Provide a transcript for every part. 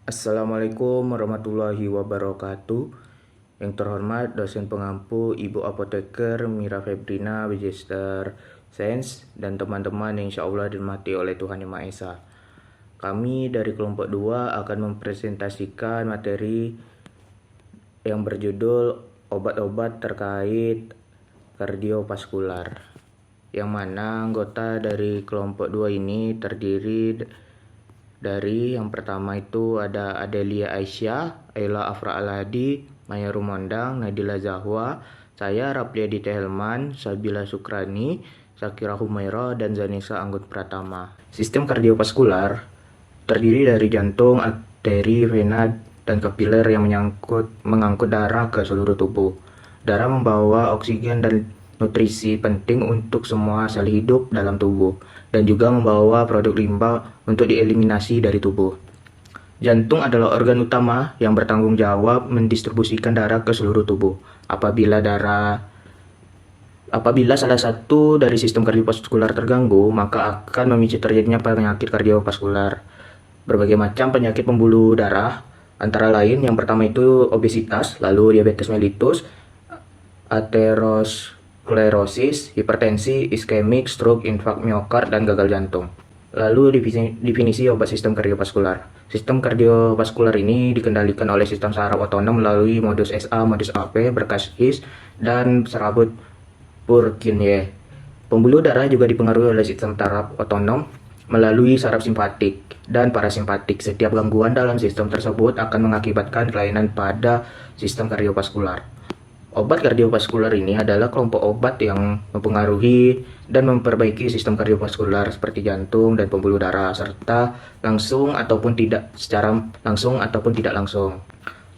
Assalamualaikum warahmatullahi wabarakatuh. Yang terhormat dosen pengampu Ibu Apoteker Mira Febrina Magister Sains dan teman-teman yang insya Allah dirahmati oleh Tuhan Yang Maha Esa. Kami dari kelompok 2 akan mempresentasikan materi yang berjudul obat-obat terkait kardiovaskular. Yang mana anggota dari kelompok 2 ini terdiri dari yang pertama itu ada Adelia Aisyah, Ella Afra Alhadi, Maya Rumondang, Nadila Zahwa, saya Rapliadi Tehelman, Sabila Sukrani, Sakira Humaira, dan Zanisa Anggun Pratama. Sistem kardiovaskular terdiri dari jantung, arteri, vena, dan kapiler yang mengangkut darah ke seluruh tubuh. Darah membawa oksigen dan nutrisi penting untuk semua sel hidup dalam tubuh, dan juga membawa produk limbah untuk dieliminasi dari tubuh. Jantung adalah organ utama yang bertanggung jawab mendistribusikan darah ke seluruh tubuh. Apabila salah satu dari sistem kardiovaskular terganggu, maka akan memicu terjadinya penyakit kardiovaskular. Berbagai macam penyakit pembuluh darah, antara lain yang pertama itu obesitas, lalu diabetes mellitus, aterosklerosis, hipertensi, iskemik, stroke, infark miokard, dan gagal jantung. Lalu definisi obat sistem kardiovaskular. Sistem kardiovaskular ini dikendalikan oleh sistem saraf otonom melalui modus SA, modus AP, berkas HIS, dan serabut Purkinje. Pembuluh darah juga dipengaruhi oleh sistem saraf otonom melalui saraf simpatik dan parasimpatik. Setiap gangguan dalam sistem tersebut akan mengakibatkan kelainan pada sistem kardiovaskular. Obat kardiovaskular ini adalah kelompok obat yang mempengaruhi dan memperbaiki sistem kardiovaskular seperti jantung dan pembuluh darah serta langsung ataupun tidak secara langsung ataupun tidak langsung.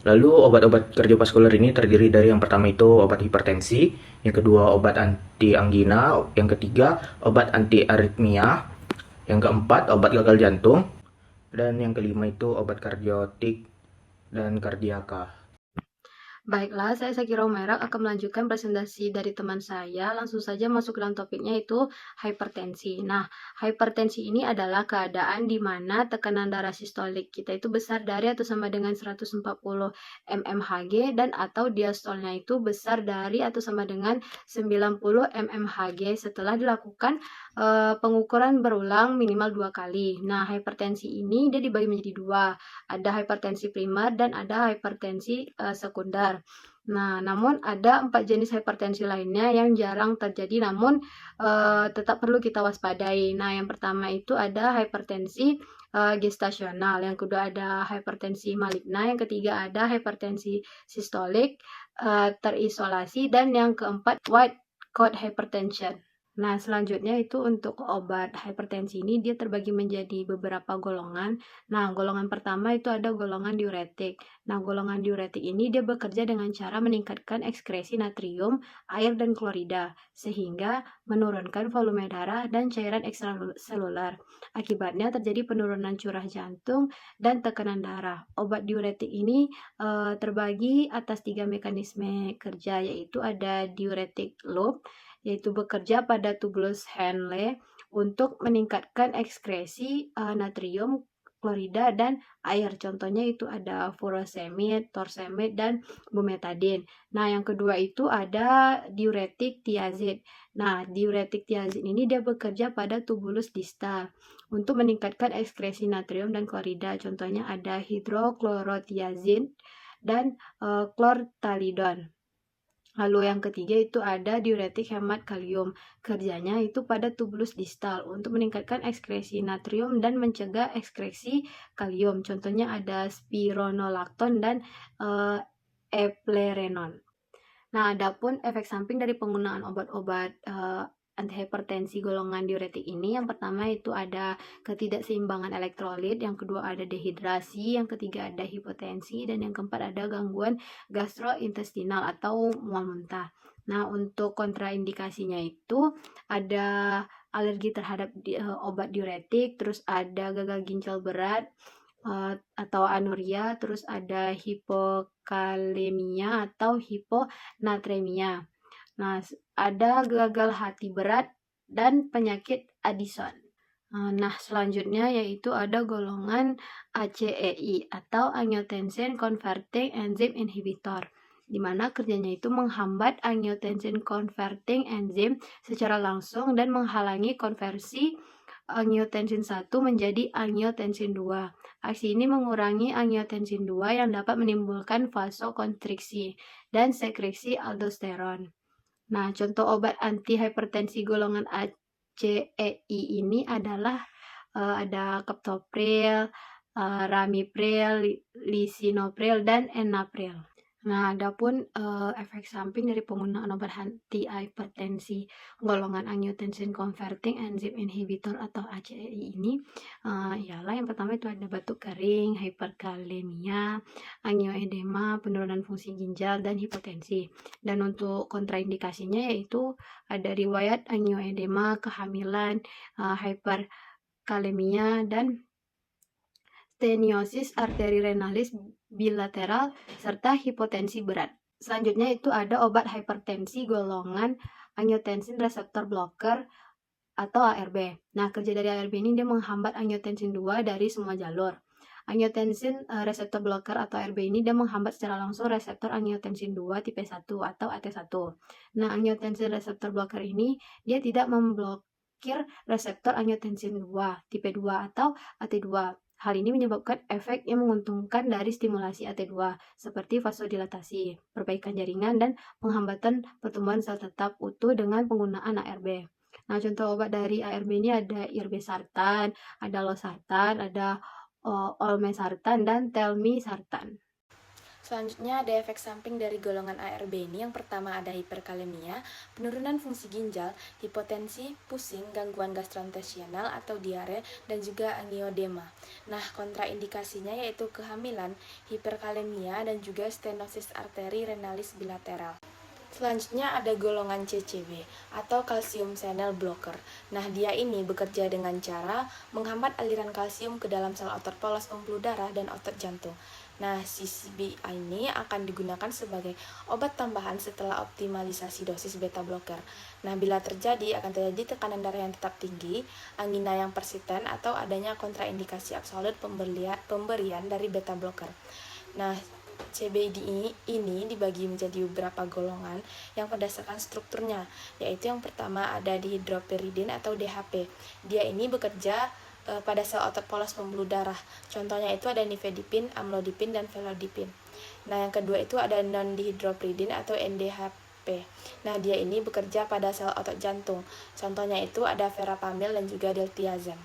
Lalu obat-obat kardiovaskular ini terdiri dari yang pertama itu obat hipertensi, yang kedua obat anti angina, yang ketiga obat anti aritmia, yang keempat obat gagal jantung, dan yang kelima itu obat kardiotik dan kardiaka. Baiklah, saya Sakira Humaira akan melanjutkan presentasi dari teman saya. Langsung saja masuk ke dalam topiknya yaitu hipertensi. Nah, hipertensi ini adalah keadaan di mana tekanan darah sistolik kita itu besar dari atau sama dengan 140 mmHg dan atau diastolnya itu besar dari atau sama dengan 90 mmHg setelah dilakukan pengukuran berulang minimal 2 kali. Nah, hipertensi ini dia dibagi menjadi dua. Ada hipertensi primer dan ada hipertensi sekunder. Nah, namun ada 4 jenis hipertensi lainnya yang jarang terjadi namun tetap perlu kita waspadai. Nah, yang pertama itu ada hipertensi gestasional, yang kedua ada hipertensi maligna, yang ketiga ada hipertensi sistolik terisolasi, dan yang keempat white coat hypertension. Nah, selanjutnya itu untuk obat hipertensi ini dia terbagi menjadi beberapa golongan. Nah, golongan pertama itu ada golongan diuretik. Nah, golongan diuretik ini dia bekerja dengan cara meningkatkan ekskresi natrium, air, dan klorida, sehingga menurunkan volume darah dan cairan ekstraseluler. Akibatnya terjadi penurunan curah jantung dan tekanan darah. Obat diuretik ini terbagi atas 3 mekanisme kerja, yaitu ada diuretik loop, yaitu bekerja pada tubulus Henle untuk meningkatkan ekskresi natrium, klorida, dan air. Contohnya itu ada furosemid, torsemid, dan bumetadin. Nah, yang kedua itu ada diuretik tiazid. Nah, diuretik tiazid ini dia bekerja pada tubulus distal untuk meningkatkan ekskresi natrium dan klorida. Contohnya ada hidroklorotiazid dan klortalidon. Lalu yang ketiga itu ada diuretik hemat kalium. Kerjanya itu pada tubulus distal untuk meningkatkan ekskresi natrium dan mencegah ekskresi kalium. Contohnya ada spironolakton dan eplerenon. Nah, adapun efek samping dari penggunaan obat-obat antihipertensi golongan diuretik ini, yang pertama itu ada ketidakseimbangan elektrolit, yang kedua ada dehidrasi, yang ketiga ada hipotensi, dan yang keempat ada gangguan gastrointestinal atau mual muntah. Nah, untuk kontraindikasinya itu ada alergi terhadap obat diuretik, terus ada gagal ginjal berat, atau anuria, terus ada hipokalemia atau hiponatremia. Nah, ada gagal hati berat dan penyakit Addison. Nah, selanjutnya yaitu ada golongan ACEI atau Angiotensin Converting Enzyme Inhibitor, di mana kerjanya itu menghambat angiotensin converting enzyme secara langsung dan menghalangi konversi angiotensin 1 menjadi angiotensin 2. Aksi ini mengurangi angiotensin 2 yang dapat menimbulkan vasokonstriksi dan sekresi aldosteron. Nah, contoh obat antihipertensi golongan ACEI ini adalah ada captopril, ramipril, lisinopril, dan enalapril. Nah, adapun efek samping dari penggunaan obat antihipertensi golongan angiotensin converting enzyme inhibitor atau ACEI ini ialah yang pertama itu ada batuk kering, hiperkalemia, angioedema, penurunan fungsi ginjal, dan hipotensi. Dan untuk kontraindikasinya yaitu ada riwayat angioedema, kehamilan, hiperkalemia, dan stenosis arteri renalis bilateral, serta hipotensi berat. Selanjutnya itu ada obat hipertensi golongan angiotensin receptor blocker atau ARB. Nah, kerja dari ARB ini dia menghambat angiotensin 2 dari semua jalur. Angiotensin receptor blocker atau ARB ini dia menghambat secara langsung reseptor angiotensin 2 tipe 1 atau AT1. Nah, angiotensin receptor blocker ini dia tidak memblokir reseptor angiotensin 2 tipe 2 atau AT2. Hal ini menyebabkan efek yang menguntungkan dari stimulasi AT2, seperti vasodilatasi, perbaikan jaringan, dan penghambatan pertumbuhan sel tetap utuh dengan penggunaan ARB. Nah, contoh obat dari ARB ini ada irbesartan, ada losartan, ada olmesartan, dan telmisartan. Selanjutnya ada efek samping dari golongan ARB ini. Yang pertama ada hiperkalemia, penurunan fungsi ginjal, hipotensi, pusing, gangguan gastrointestinal atau diare, dan juga angioedema. Nah, kontraindikasinya yaitu kehamilan, hiperkalemia, dan juga stenosis arteri renalis bilateral. Selanjutnya ada golongan CCB atau calcium channel blocker. Nah, dia ini bekerja dengan cara menghambat aliran kalsium ke dalam sel otot polos pembuluh darah dan otot jantung. Nah, CCB ini akan digunakan sebagai obat tambahan setelah optimalisasi dosis beta blocker. Nah, bila terjadi akan terjadi tekanan darah yang tetap tinggi, angina yang persisten, atau adanya kontraindikasi absolut pemberian dari beta blocker. Nah, CBD ini dibagi menjadi beberapa golongan yang berdasarkan strukturnya, yaitu yang pertama ada dihidropiridin atau DHP. Dia ini bekerja pada sel otot polos pembuluh darah. Contohnya itu ada nifedipin, amlodipin, dan felodipin. Nah, yang kedua itu ada non-dihidropiridin atau NDHP. Nah, dia ini bekerja pada sel otot jantung. Contohnya itu ada verapamil dan juga diltiazem.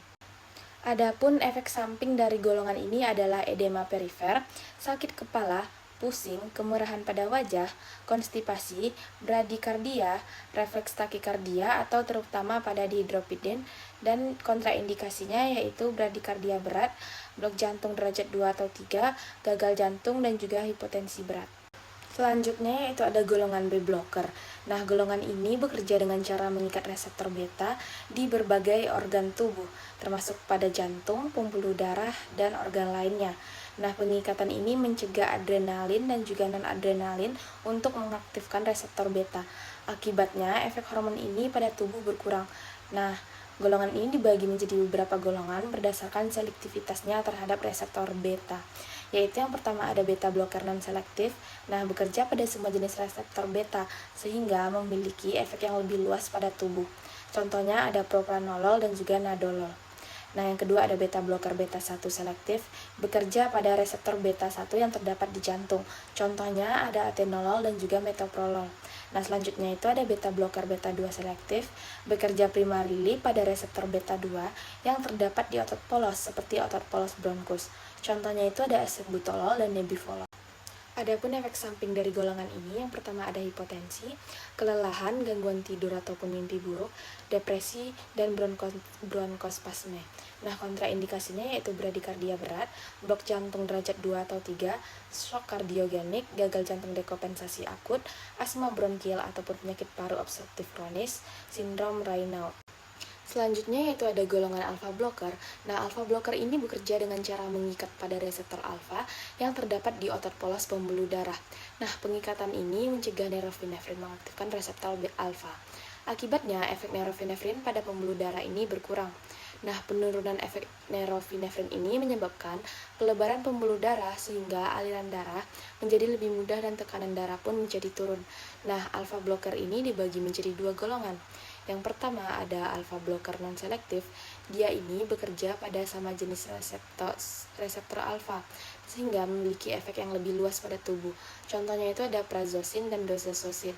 Adapun efek samping dari golongan ini adalah edema perifer, sakit kepala, pusing, kemerahan pada wajah, konstipasi, bradikardia, refleks takikardia atau terutama pada dihidropidin, dan kontraindikasinya yaitu bradikardia berat, blok jantung derajat 2 atau 3, gagal jantung, dan juga hipotensi berat. Selanjutnya yaitu ada golongan B blocker. Nah, golongan ini bekerja dengan cara mengikat reseptor beta di berbagai organ tubuh, termasuk pada jantung, pembuluh darah, dan organ lainnya. Nah, pengikatan ini mencegah adrenalin dan juga non-adrenalin untuk mengaktifkan reseptor beta. Akibatnya, efek hormon ini pada tubuh berkurang. Nah, golongan ini dibagi menjadi beberapa golongan berdasarkan selektivitasnya terhadap reseptor beta, yaitu yang pertama ada beta blocker non-selektif. Nah, bekerja pada semua jenis reseptor beta sehingga memiliki efek yang lebih luas pada tubuh. Contohnya ada propranolol dan juga nadolol. Nah, yang kedua ada beta blocker beta 1 selektif, bekerja pada reseptor beta 1 yang terdapat di jantung. Contohnya ada atenolol dan juga metoprolol. Nah, selanjutnya itu ada beta blocker beta 2 selektif, bekerja primarily pada reseptor beta 2 yang terdapat di otot polos seperti otot polos bronkus. Contohnya itu ada acebutolol dan nebivolol. Adapun efek samping dari golongan ini, yang pertama ada hipotensi, kelelahan, gangguan tidur ataupun mimpi buruk, depresi, dan bronkospasme. Nah, kontraindikasinya yaitu bradikardia berat, blok jantung derajat 2 atau 3, shock kardiogenik, gagal jantung dekompensasi akut, asma bronkial ataupun penyakit paru obstruktif kronis, sindrom Raynaud. Selanjutnya yaitu ada golongan alpha blocker. Nah, alpha blocker ini bekerja dengan cara mengikat pada reseptor alpha yang terdapat di otot polos pembuluh darah. Nah, pengikatan ini mencegah norepinefrin mengaktifkan reseptor alpha. Akibatnya, efek norepinefrin pada pembuluh darah ini berkurang. Nah, penurunan efek norepinefrin ini menyebabkan pelebaran pembuluh darah sehingga aliran darah menjadi lebih mudah dan tekanan darah pun menjadi turun. Nah, alpha blocker ini dibagi menjadi dua golongan. Yang pertama ada alpha blocker non-selektif. Dia ini bekerja pada sama jenis reseptor alpha sehingga memiliki efek yang lebih luas pada tubuh. Contohnya itu ada prazosin dan doxazosin.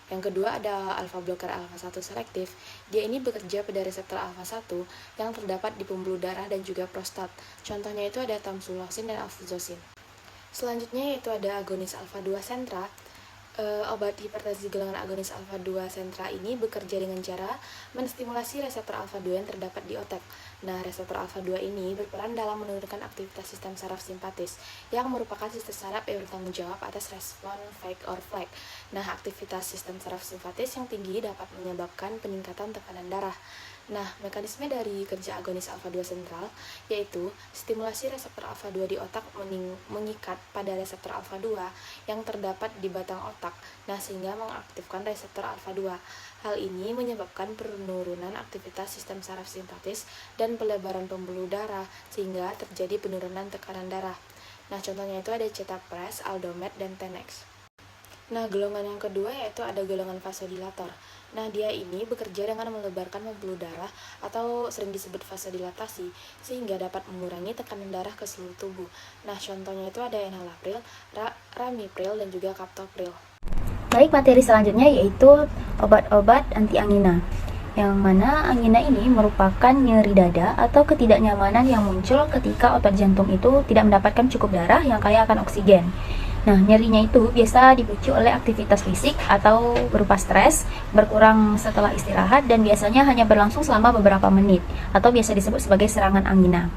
Yang kedua ada alpha blocker alpha 1 selektif. Dia ini bekerja pada reseptor alpha 1 yang terdapat di pembuluh darah dan juga prostat. Contohnya itu ada tamsulosin dan alfuzosin. Selanjutnya yaitu ada agonis alpha 2 sentra. Obat hipertensi golongan agonis alpha 2 sentra ini bekerja dengan cara menstimulasi reseptor alpha 2 yang terdapat di otak. Nah, reseptor alpha 2 ini berperan dalam menurunkan aktivitas sistem saraf simpatis yang merupakan sistem saraf yang bertanggung jawab atas respon fight or flight. Nah, aktivitas sistem saraf simpatis yang tinggi dapat menyebabkan peningkatan tekanan darah. Nah, mekanisme dari kerja agonis alpha 2 sentral yaitu stimulasi reseptor alpha 2 di otak mengikat pada reseptor alpha 2 yang terdapat di batang otak. Nah, sehingga mengaktifkan reseptor alpha 2. Hal ini menyebabkan penurunan aktivitas sistem saraf simpatis dan pelebaran pembuluh darah sehingga terjadi penurunan tekanan darah. Nah, contohnya itu ada Cetapres, Aldomet, dan Tenex. Nah, golongan yang kedua yaitu ada golongan vasodilator. Nah, dia ini bekerja dengan melebarkan pembuluh darah atau sering disebut vasodilatasi sehingga dapat mengurangi tekanan darah ke seluruh tubuh. Nah, contohnya itu ada enalapril, ramipril, dan juga captopril. Baik, materi selanjutnya yaitu obat-obat anti angina. Yang mana angina ini merupakan nyeri dada atau ketidaknyamanan yang muncul ketika otot jantung itu tidak mendapatkan cukup darah yang kaya akan oksigen. Nah, nyerinya itu biasa dipicu oleh aktivitas fisik atau berupa stres, berkurang setelah istirahat, dan biasanya hanya berlangsung selama beberapa menit, atau biasa disebut sebagai serangan angina.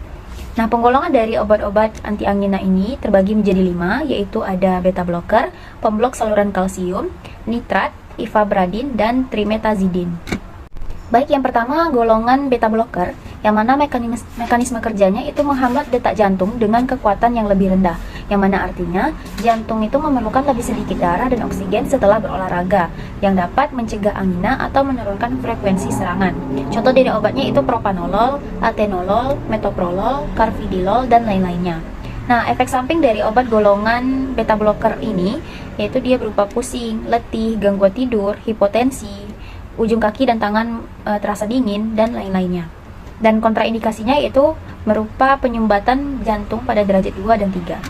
Nah, penggolongan dari obat-obat anti angina ini terbagi menjadi 5, yaitu ada beta blocker, pemblok saluran kalsium, nitrat, ivabradin, dan trimetazidin. Baik, yang pertama golongan beta blocker, yang mana mekanisme kerjanya itu menghambat detak jantung dengan kekuatan yang lebih rendah, yang mana artinya jantung itu memerlukan lebih sedikit darah dan oksigen setelah berolahraga, yang dapat mencegah angina atau menurunkan frekuensi serangan. Contoh dari obatnya itu propanolol, atenolol, metoprolol, carvedilol, dan lain-lainnya. Nah, efek samping dari obat golongan beta blocker ini yaitu dia berupa pusing, letih, gangguan tidur, hipotensi, ujung kaki dan tangan terasa dingin, dan lain-lainnya. Dan kontraindikasinya yaitu berupa penyumbatan jantung pada derajat 2 dan 3.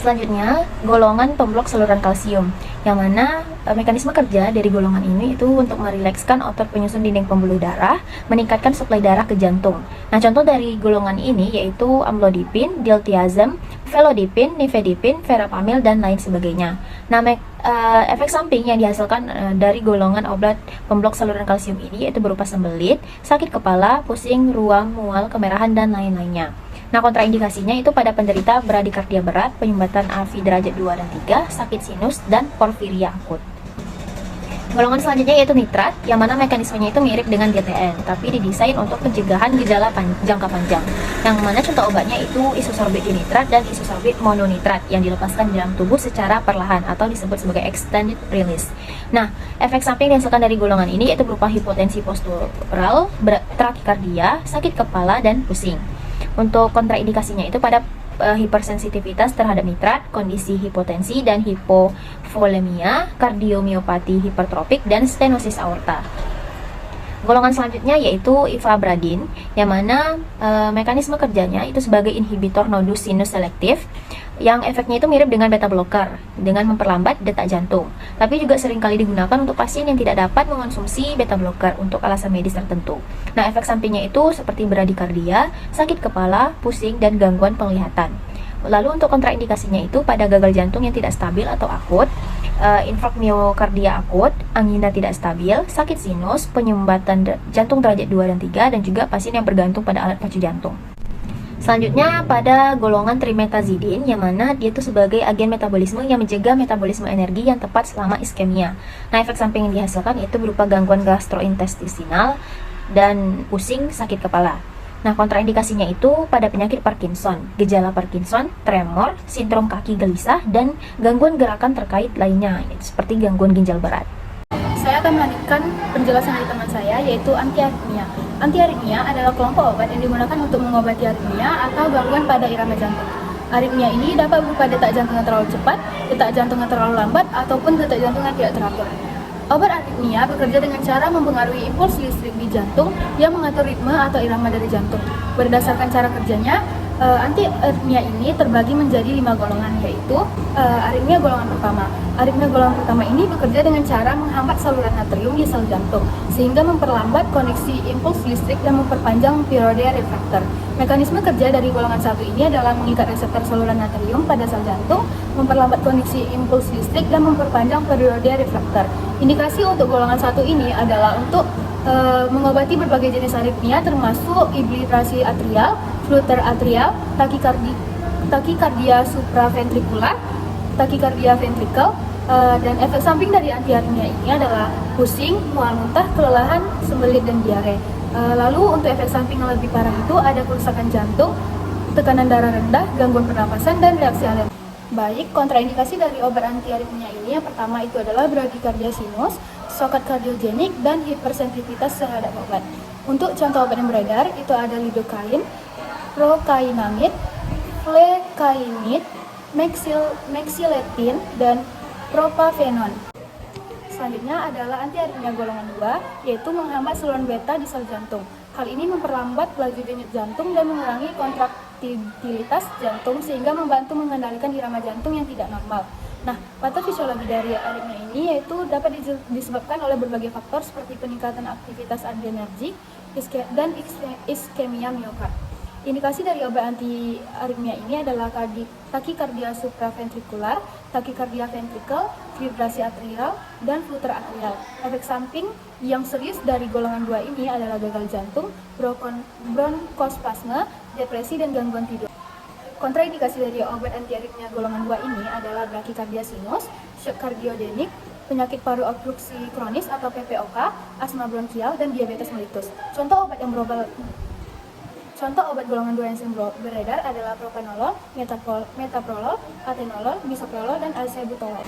Selanjutnya, golongan pemblok saluran kalsium, yang mana mekanisme kerja dari golongan ini itu untuk merilekskan otot penyusun dinding pembuluh darah, meningkatkan suplai darah ke jantung. Nah, contoh dari golongan ini yaitu amlodipin, diltiazem, felodipin, nifedipin, verapamil, dan lain sebagainya. Nah, efek samping yang dihasilkan dari golongan obat pemblok saluran kalsium ini yaitu berupa sembelit, sakit kepala, pusing, ruam, mual, kemerahan, dan lain-lainnya. Nah, kontraindikasinya itu pada penderita bradikardia berat, penyumbatan AFib derajat 2 dan 3, sakit sinus, dan porfiria akut. Golongan selanjutnya yaitu nitrat, yang mana mekanismenya itu mirip dengan DTN, tapi didesain untuk pencegahan gejala jangka panjang. Yang mana contoh obatnya itu isosorbit dinitrat dan isosorbit mononitrat yang dilepaskan di dalam tubuh secara perlahan atau disebut sebagai extended release. Nah, efek samping yang dihasilkan dari golongan ini yaitu berupa hipotensi postural, takikardia, sakit kepala, dan pusing. Untuk kontraindikasinya itu pada hipersensitivitas terhadap nitrat, kondisi hipotensi dan hipovolemia, kardiomiopati hipertropik, dan stenosis aorta. Golongan selanjutnya yaitu ivabradin, yang mana mekanisme kerjanya itu sebagai inhibitor nodus sinus selektif, yang efeknya itu mirip dengan beta blocker dengan memperlambat detak jantung, tapi juga seringkali digunakan untuk pasien yang tidak dapat mengonsumsi beta blocker untuk alasan medis tertentu. Nah, efek sampingnya itu seperti bradikardia, sakit kepala, pusing, dan gangguan penglihatan. Lalu untuk kontraindikasinya itu pada gagal jantung yang tidak stabil atau akut, infark miokardia akut, angina tidak stabil, sakit sinus, penyumbatan jantung derajat 2 dan 3, dan juga pasien yang bergantung pada alat pacu jantung. Selanjutnya pada golongan trimetazidin, yang mana dia itu sebagai agen metabolisme yang mencegah metabolisme energi yang tepat selama iskemia. Nah, efek samping yang dihasilkan yaitu berupa gangguan gastrointestinal dan pusing, sakit kepala. Nah, kontraindikasinya itu pada penyakit Parkinson, gejala Parkinson, tremor, sindrom kaki gelisah, dan gangguan gerakan terkait lainnya, seperti gangguan ginjal berat. Saya akan melanjutkan penjelasan dari teman saya, yaitu antiarrhythmia. Antiaritmia adalah kelompok obat yang digunakan untuk mengobati aritmia atau gangguan pada irama jantung. Aritmia ini dapat berupa detak jantung yang terlalu cepat, detak jantung yang terlalu lambat, ataupun detak jantung yang tidak teratur. Obat aritmia bekerja dengan cara mempengaruhi impuls listrik di jantung yang mengatur ritme atau irama dari jantung. Berdasarkan cara kerjanya, antiaritmia ini terbagi menjadi 5 golongan, yaitu aritmia golongan pertama. Aritmia golongan pertama ini bekerja dengan cara menghambat saluran natrium di sel jantung, sehingga memperlambat koneksi impuls listrik dan memperpanjang periode refraktor. Mekanisme kerja dari golongan 1 ini adalah mengikat reseptor saluran natrium pada sel jantung, memperlambat koneksi impuls listrik, dan memperpanjang periode refraktor. Indikasi untuk golongan 1 ini adalah untuk mengobati berbagai jenis aritmia termasuk fibrillasi atrial, flutter atrial, takikardia supraventrikular, takikardia ventrikel, dan efek samping dari antiaritmia ini adalah pusing, mual muntah, kelelahan, sembelit, dan diare. Lalu untuk efek samping yang lebih parah itu ada kerusakan jantung, tekanan darah rendah, gangguan pernapasan, dan reaksi alergi. Baik, kontraindikasi dari obat antiaritmia ini yang pertama itu adalah bradykardia sinus, shock kardiogenik, dan hipersensitivitas terhadap obat. Untuk contoh obat yang beredar itu ada lidocaine, procainamide, flecainide, mexiletin, dan propafenon. Selanjutnya adalah antiaritmia golongan 2, yaitu menghambat saluran beta di sel jantung. Hal ini memperlambat laju denyut jantung dan mengurangi kontraktilitas jantung sehingga membantu mengendalikan irama jantung yang tidak normal. Nah, patofisiologi dari aritmia ini yaitu dapat disebabkan oleh berbagai faktor seperti peningkatan aktivitas adrenergik dan iskemia miokard. Indikasi dari obat anti aritmia ini adalah takikardia supraventrikular, takikardia ventrikel, fibrillasi atrial, dan flutter atrial. Efek samping yang serius dari golongan 2 ini adalah gagal jantung, bronkospasme, depresi, dan gangguan tidur. Kontraindikasi dari obat antiaritmia golongan 2 ini adalah brakikardia sinus, shock kardiogenik, penyakit paru obstruksi kronis atau PPOK, asma bronkial, dan diabetes mellitus. Contoh obat golongan 2 yang sering beredar adalah propanolol, metoprolol, atenolol, bisoprolol, dan albuterol.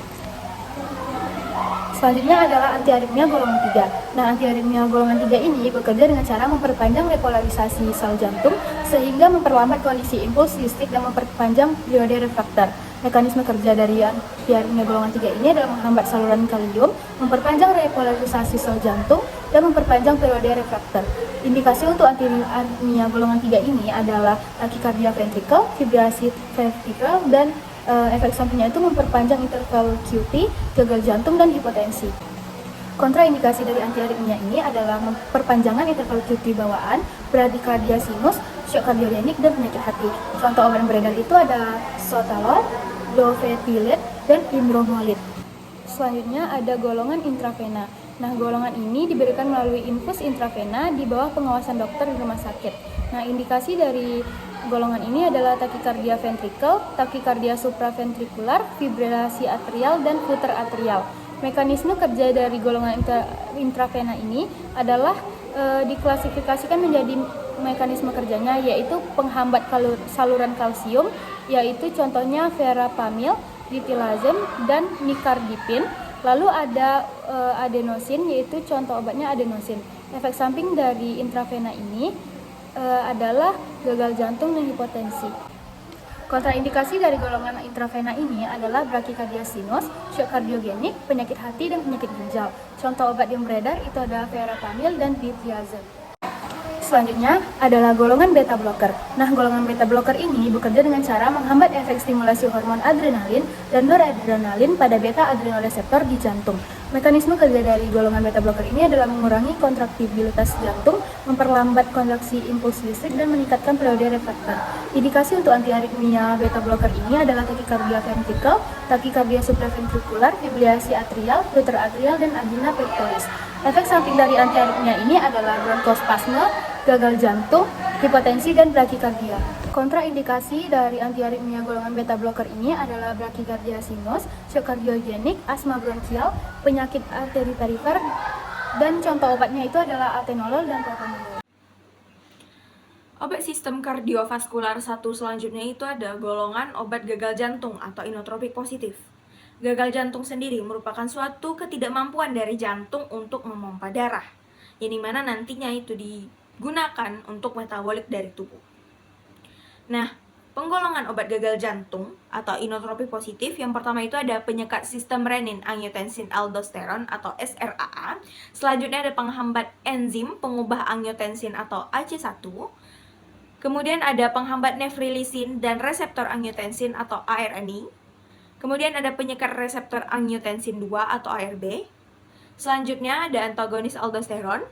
Selanjutnya adalah antiaritmia golongan 3. Nah, antiaritmia golongan 3 ini bekerja dengan cara memperpanjang repolarisasi sel jantung sehingga memperlambat kondisi impuls listrik dan memperpanjang periode refraktor. Mekanisme kerja dari antiaritmia golongan 3 ini adalah menghambat saluran kalium, memperpanjang repolarisasi sel jantung, dan memperpanjang periode refraktor. Indikasi untuk antiaritmia golongan 3 ini adalah takikardia ventrikel, fibrillasi ventrikel, dan efek sampingnya itu memperpanjang interval QT, gagal jantung, dan hipotensi. Kontraindikasi dari antiaritmia ini adalah perpanjangan interval QT bawaan, bradykardia sinus, shock kardiogenik, dan penyakit hati. Contoh obat yang beredar itu ada sotalol, dofetilid, dan imbromolid. Selanjutnya ada golongan intravena. Nah, golongan ini diberikan melalui infus intravena di bawah pengawasan dokter di rumah sakit. Nah, indikasi dari golongan ini adalah takikardia ventrikel, takikardia supraventrikular, fibrillasi atrial, dan flutter atrial. Mekanisme kerja dari golongan intravena ini adalah diklasifikasikan menjadi mekanisme kerjanya yaitu penghambat saluran kalsium, yaitu contohnya verapamil, ditilazem, dan nicardipin. Lalu ada adenosin, yaitu contoh obatnya adenosin. Efek samping dari intravena ini adalah gagal jantung dan hipotensi. Kontraindikasi dari golongan intravena ini adalah brakikardia sinus, shock kardiogenik, penyakit hati, dan penyakit ginjal. Contoh obat yang beredar itu ada verapamil dan ditilazem. Selanjutnya adalah golongan beta blocker. Nah, golongan beta blocker ini bekerja dengan cara menghambat efek stimulasi hormon adrenalin dan noradrenalin pada beta adrenoreseptor di jantung. Mekanisme kerja dari golongan beta blocker ini adalah mengurangi kontraktibilitas jantung, memperlambat kontraksi impuls listrik, dan meningkatkan periode refraktor. Indikasi untuk antiaritmia beta blocker ini adalah takikardia ventrikel, takikardia supraventrikular, fibrillasi atrial, flutter atrial, dan angina pectoris. Efek samping dari antiaritmia ini adalah bronkospasme, gagal jantung, hipotensi, dan brakikardia. Kontraindikasi dari antiaritmia golongan beta blocker ini adalah brakikardia sinus, shock kardiogenik, asma bronkial, penyakit arteri perifer, dan contoh obatnya itu adalah atenolol dan propanolol. Obat sistem kardiovaskular satu selanjutnya itu ada golongan obat gagal jantung atau inotropik positif. Gagal jantung sendiri merupakan suatu ketidakmampuan dari jantung untuk memompa darah, yang dimana nantinya itu gunakan untuk metabolik dari tubuh. Nah, penggolongan obat gagal jantung atau inotropi positif yang pertama itu ada penyekat sistem renin angiotensin aldosteron atau SRAA. Selanjutnya ada penghambat enzim pengubah angiotensin atau AC1. Kemudian ada penghambat nefrilisin dan reseptor angiotensin atau ARNI. Kemudian ada penyekat reseptor angiotensin 2 atau ARB. Selanjutnya ada antagonis aldosteron.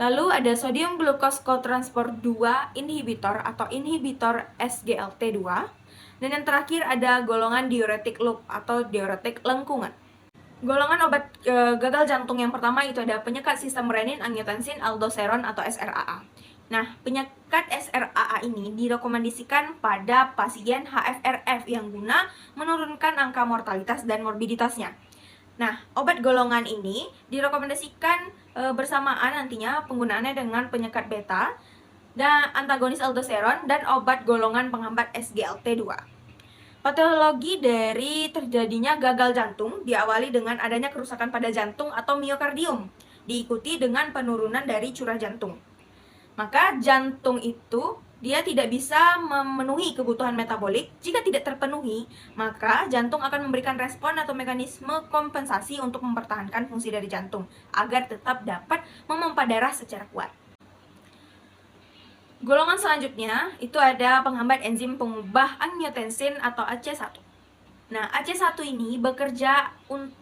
Lalu ada sodium glucose cotransport 2 inhibitor atau inhibitor SGLT2. Dan yang terakhir ada golongan diuretik loop atau diuretik lengkungan. Golongan obat gagal jantung yang pertama itu ada penyekat sistem renin angiotensin aldosteron atau SRAA. Nah, penyekat SRAA ini direkomendasikan pada pasien HFrF yang guna menurunkan angka mortalitas dan morbiditasnya. Nah, obat golongan ini direkomendasikan bersamaan nantinya penggunaannya dengan penyekat beta dan antagonis aldosteron dan obat golongan penghambat SGLT2. Patologi dari terjadinya gagal jantung diawali dengan adanya kerusakan pada jantung atau miokardium, diikuti dengan penurunan dari curah jantung. Maka jantung itu dia tidak bisa memenuhi kebutuhan metabolik. Jika tidak terpenuhi, maka jantung akan memberikan respon atau mekanisme kompensasi untuk mempertahankan fungsi dari jantung agar tetap dapat memompa darah secara kuat. Golongan selanjutnya itu ada penghambat enzim pengubah angiotensin atau AC1. Nah, AC1 ini bekerja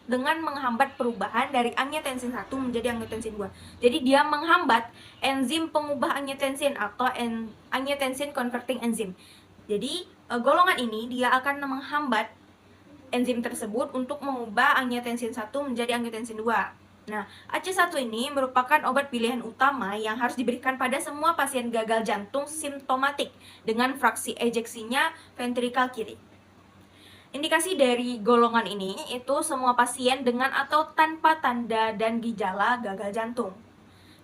dengan menghambat perubahan dari angiotensin 1 menjadi angiotensin 2. Jadi dia menghambat enzim pengubah angiotensin atau angiotensin converting enzim. Jadi golongan ini dia akan menghambat enzim tersebut untuk mengubah angiotensin 1 menjadi angiotensin 2. Nah, AC1 ini merupakan obat pilihan utama yang harus diberikan pada semua pasien gagal jantung simptomatik dengan fraksi ejeksinya ventrikal kiri. Indikasi dari golongan ini itu semua pasien dengan atau tanpa tanda dan gejala gagal jantung.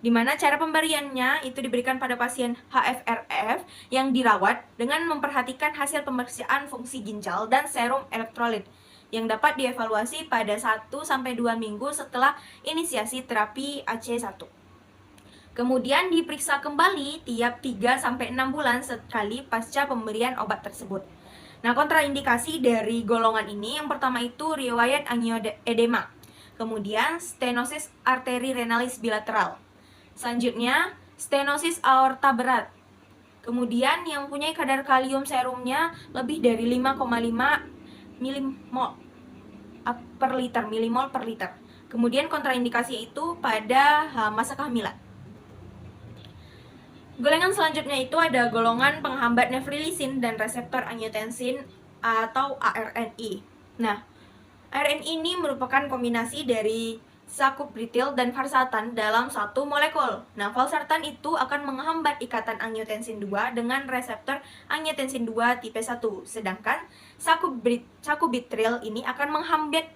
Di mana cara pemberiannya itu diberikan pada pasien HFrF yang dirawat dengan memperhatikan hasil pemeriksaan fungsi ginjal dan serum elektrolit yang dapat dievaluasi pada 1-2 minggu setelah inisiasi terapi AC1. Kemudian diperiksa kembali tiap 3-6 bulan sekali pasca pemberian obat tersebut. Nah, kontraindikasi dari golongan ini yang pertama itu riwayat angioedema, kemudian stenosis arteri renalis bilateral, selanjutnya stenosis aorta berat, kemudian yang punya kadar kalium serumnya lebih dari 5,5 milimol per liter. Kemudian kontraindikasi itu pada masa kehamilan. Golongan selanjutnya itu ada golongan penghambat nefrilisin dan reseptor angiotensin atau ARNI. Nah, ARNI ini merupakan kombinasi dari sakubritil dan valsartan dalam satu molekul. Nah, valsartan itu akan menghambat ikatan angiotensin 2 dengan reseptor angiotensin 2 tipe 1. Sedangkan sakubitril ini akan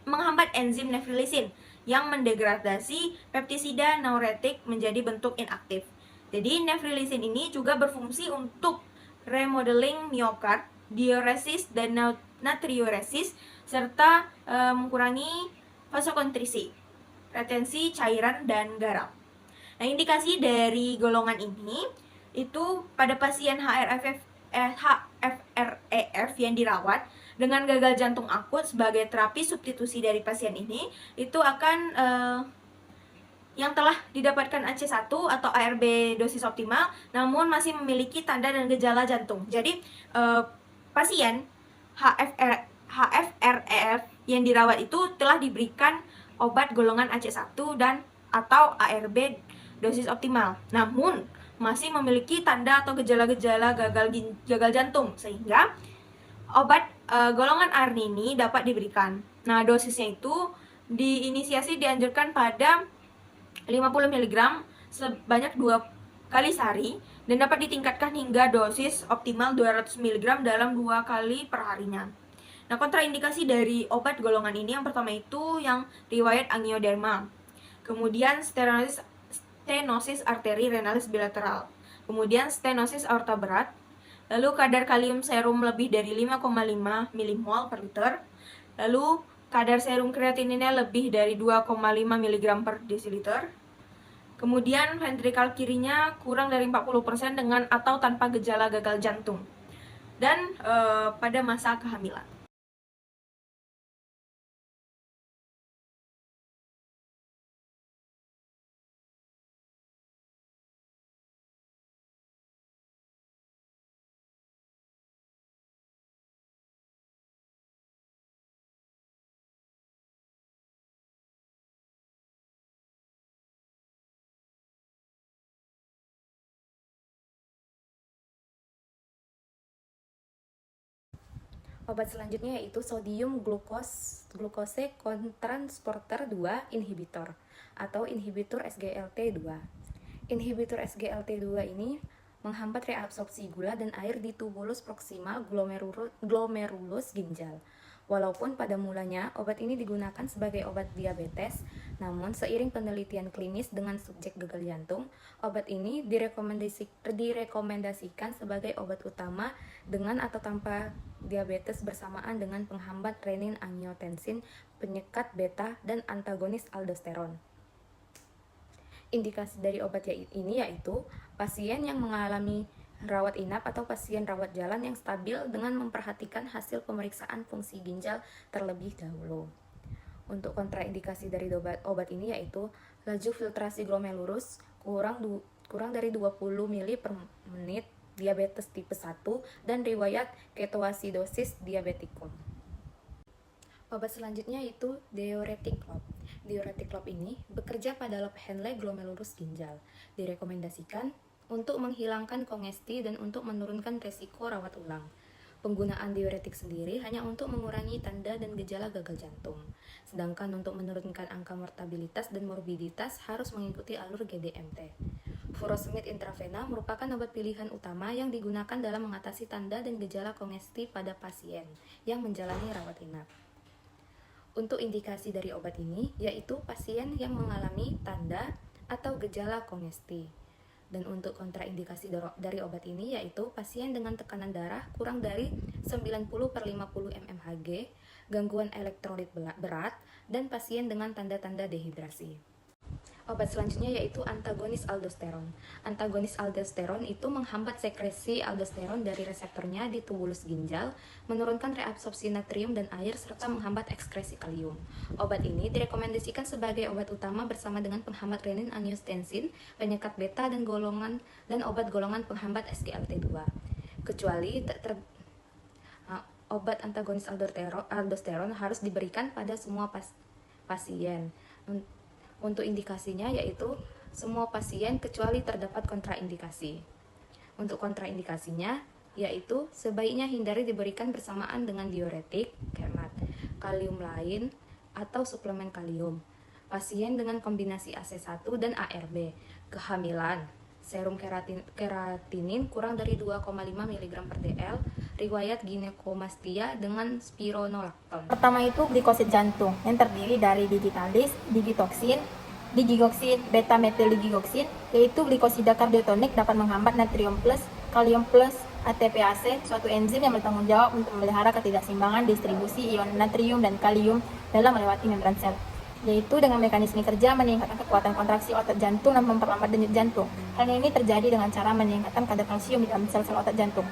menghambat enzim nefrilisin yang mendegradasi peptisida nauretik menjadi bentuk inaktif. Jadi nefrilisin ini juga berfungsi untuk remodeling miokard, diuresis dan natriuresis, serta mengurangi vasokonstriksi, retensi cairan dan garam. Nah, indikasi dari golongan ini itu pada pasien HFrEF yang dirawat dengan gagal jantung akut sebagai terapi substitusi dari pasien ini itu akan yang telah didapatkan AC1 atau ARB dosis optimal namun masih memiliki tanda dan gejala jantung. Jadi pasien HFrEF yang dirawat itu telah diberikan obat golongan AC1 dan atau ARB dosis optimal, namun masih memiliki tanda atau gejala-gejala gagal jantung sehingga obat golongan ARNI ini dapat diberikan. Nah, dosisnya itu dianjurkan pada 50 mg sebanyak 2 kali sehari dan dapat ditingkatkan hingga dosis optimal 200 mg dalam 2 kali per harinya. Nah, kontraindikasi dari obat golongan ini yang pertama itu yang riwayat angioderma, kemudian stenosis arteri renalis bilateral, kemudian stenosis aorta berat, lalu kadar kalium serum lebih dari 5,5 milimol per liter, lalu kadar serum kreatininnya lebih dari 2,5 mg per desiliter. Kemudian ventrikal kirinya kurang dari 40% dengan atau tanpa gejala gagal jantung. Dan pada masa kehamilan. Obat selanjutnya yaitu sodium glukose transporter 2 inhibitor atau inhibitor SGLT2. Inhibitor SGLT2 ini menghambat reabsorpsi gula dan air di tubulus proximal glomerulus ginjal. Walaupun pada mulanya obat ini digunakan sebagai obat diabetes, namun seiring penelitian klinis dengan subjek gagal jantung, obat ini direkomendasikan sebagai obat utama dengan atau tanpa diabetes bersamaan dengan penghambat renin-angiotensin, penyekat beta, dan antagonis aldosteron. Indikasi dari obat ini yaitu pasien yang mengalami rawat inap atau pasien rawat jalan yang stabil dengan memperhatikan hasil pemeriksaan fungsi ginjal terlebih dahulu. Untuk kontraindikasi dari obat ini yaitu laju filtrasi glomerulus kurang dari 20 ml per menit, diabetes tipe 1, dan riwayat ketoasidosis diabetikum. Obat selanjutnya yaitu diuretic-lob. Diuretic-lob ini bekerja pada lob Henle glomerulus ginjal. Direkomendasikan untuk menghilangkan kongesti dan untuk menurunkan resiko rawat ulang. Penggunaan diuretik sendiri hanya untuk mengurangi tanda dan gejala gagal jantung. Sedangkan untuk menurunkan angka mortalitas dan morbiditas harus mengikuti alur GDMT. Furosemid intravena merupakan obat pilihan utama yang digunakan dalam mengatasi tanda dan gejala kongesti pada pasien yang menjalani rawat inap. Untuk indikasi dari obat ini yaitu pasien yang mengalami tanda atau gejala kongesti. Dan untuk kontraindikasi dari obat ini yaitu pasien dengan tekanan darah kurang dari 90/50 mmHg, gangguan elektrolit berat, dan pasien dengan tanda-tanda dehidrasi. Obat selanjutnya yaitu antagonis aldosteron. Antagonis aldosteron itu menghambat sekresi aldosteron dari reseptornya di tubulus ginjal, menurunkan reabsorpsi natrium dan air, serta menghambat ekskresi kalium. Obat ini direkomendasikan sebagai obat utama bersama dengan penghambat renin-angiotensin, penyekat beta, dan obat golongan penghambat SGLT2. Kecuali obat antagonis aldosteron harus diberikan pada semua pasien. Untuk indikasinya yaitu semua pasien kecuali terdapat kontraindikasi. Untuk kontraindikasinya yaitu sebaiknya hindari diberikan bersamaan dengan diuretik, kalium lain, atau suplemen kalium. Pasien dengan kombinasi AC1 dan ARB, kehamilan, serum keratinin kurang dari 2,5 mg per dl, riwayat ginekomastia dengan spironolakton. Pertama itu glikosid jantung yang terdiri dari digitalis, digigoksin, beta-metildigigoksin, yaitu glikosida kardiotonik dapat menghambat natrium plus, kalium plus, ATPase, suatu enzim yang bertanggung jawab untuk memelihara ketidakseimbangan distribusi ion natrium dan kalium dalam melewati membran sel, yaitu dengan mekanisme kerja meningkatkan kekuatan kontraksi otot jantung dan memperlambat denyut jantung. Hal ini terjadi dengan cara meningkatkan kadar kalsium di dalam sel-sel otot jantung.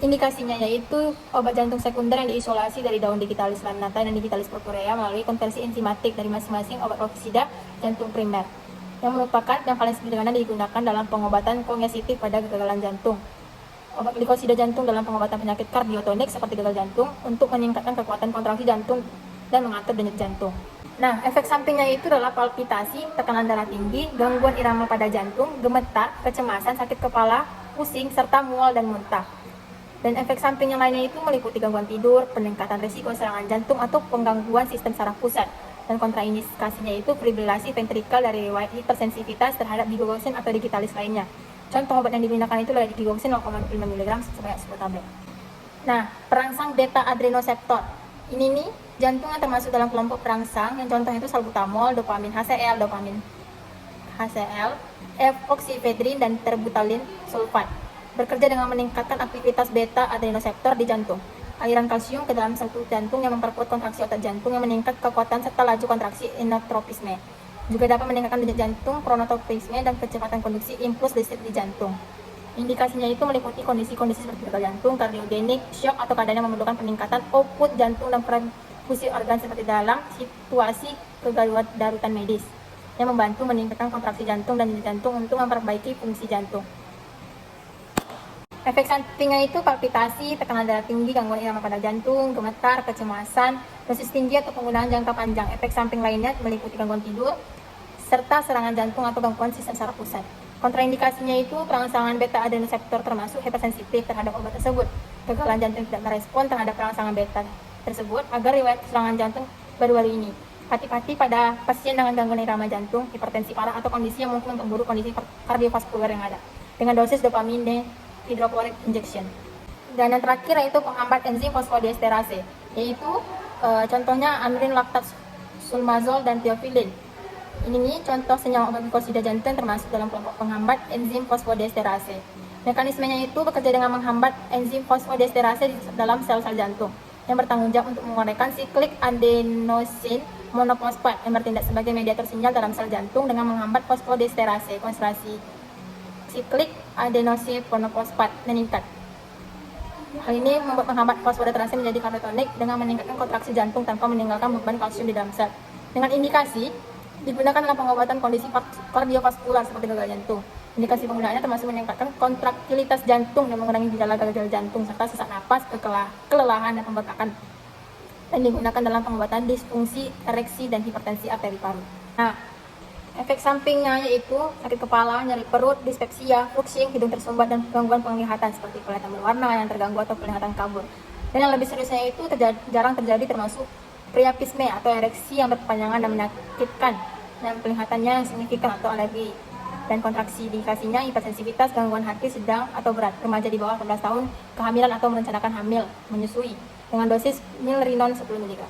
Indikasinya yaitu obat jantung sekunder yang diisolasi dari daun digitalis lanata dan digitalis purpurea melalui konversi enzimatik dari masing-masing obat oksida jantung primer, yang merupakan yang paling sederhana digunakan dalam pengobatan kongestif pada kegagalan jantung. Obat glikosida jantung dalam pengobatan penyakit kardiotonik seperti gagal jantung untuk meningkatkan kekuatan kontraksi jantung dan mengatur denyut jantung. Nah, efek sampingnya itu adalah palpitasi, tekanan darah tinggi, gangguan irama pada jantung, gemetar, kecemasan, sakit kepala, pusing, serta mual dan muntah. Dan efek samping yang lainnya itu meliputi gangguan tidur, peningkatan risiko serangan jantung atau penggangguan sistem saraf pusat. Dan kontraindikasinya itu fibrilasi ventrikal dari riwayat hipersensitivitas terhadap digogoksin atau digitalis lainnya. Contoh obat yang digunakan itu adalah digogoksin 0,5 mg sebanyak 10 tablet. Nah, perangsang beta adrenoseptor. Ini nih jantung yang termasuk dalam kelompok perangsang yang contohnya itu salbutamol, dopamin HCl, F-oxyfedrin, dan terbutalin sulfat. Bekerja dengan meningkatkan aktivitas beta adrenoseptor di jantung, aliran kalsium ke dalam sel jantung yang memperkuat kontraksi otot jantung yang meningkat kekuatan serta laju kontraksi inotropisme. Juga dapat meningkatkan denyut jantung, chronotropisme, dan kecepatan konduksi impuls listrik di jantung. Indikasinya itu meliputi kondisi-kondisi seperti gagal jantung, kardiogenik, shock, atau keadaan yang memerlukan peningkatan output jantung dan perfusi organ seperti dalam situasi kedaruratan medis yang membantu meningkatkan kontraksi jantung dan denyut jantung untuk memperbaiki fungsi jantung. Efek sampingnya itu palpitasi, tekanan darah tinggi, gangguan irama pada jantung, gemetar, kecemasan, dosis tinggi atau penggunaan jangka panjang. Efek samping lainnya meliputi gangguan tidur, serta serangan jantung atau gangguan sistem saraf pusat. Kontraindikasinya itu perangsangan beta adrenoseptor termasuk hipersensitif terhadap obat tersebut. Kegalan jantung tidak merespon terhadap perangsangan beta tersebut agar riwayat serangan jantung baru-baru ini. Hati-hati pada pasien dengan gangguan irama jantung, hipertensi parah, atau kondisi yang mungkin memperburuk kondisi kardiovaskular yang ada dengan dosis dopamine hidrochloric injection. Dan yang terakhir yaitu penghambat enzim fosfodiesterase, yaitu contohnya amilin, laktat, sulmazol, dan theophylline. Ini contoh senyawa obat glikosida jantung termasuk dalam kelompok penghambat enzim fosfodiesterase. Mekanismenya itu bekerja dengan menghambat enzim fosfodiesterase di dalam sel-sel jantung yang bertanggung jawab untuk menguraikan siklik adenosin monofosfat yang bertindak sebagai mediator sinyal dalam sel jantung dengan menghambat fosfodiesterase. Konsentrasi siklik adenosin monofosfat meningkat. Hal ini membuat menghambat fosfodiesterase menjadi kardiotonik dengan meningkatkan kontraksi jantung tanpa meninggalkan beban kalsium di dalam sel. Dengan indikasi digunakan dalam pengobatan kondisi kardiovaskular seperti gagal jantung. Indikasi penggunaannya termasuk meningkatkan kontraktilitas jantung dan mengurangi gejala gagal jantung serta sesak napas, kelelahan, dan pembekakan. Dan digunakan dalam pengobatan disfungsi ereksi dan hipertensi arteri paru. Nah, efek sampingnya yaitu sakit kepala, nyeri perut, dispepsia, flushing, hidung tersumbat, dan gangguan penglihatan seperti penglihatan berwarna yang terganggu atau penglihatan kabur. Dan yang lebih seriusnya itu jarang terjadi termasuk priapisme atau ereksi yang berkepanjangan dan menyakitkan dan penglihatannya signifikan atau alergi. Dan kontraksi indikasinya hipersensitivitas, gangguan hati sedang atau berat, remaja di bawah 18 tahun, kehamilan atau merencanakan hamil, menyusui dengan dosis milrinon 10 mg.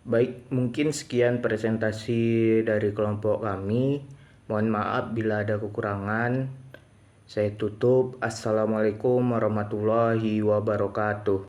Baik, mungkin sekian presentasi dari kelompok kami. Mohon maaf bila ada kekurangan. Saya tutup. Assalamualaikum warahmatullahi wabarakatuh.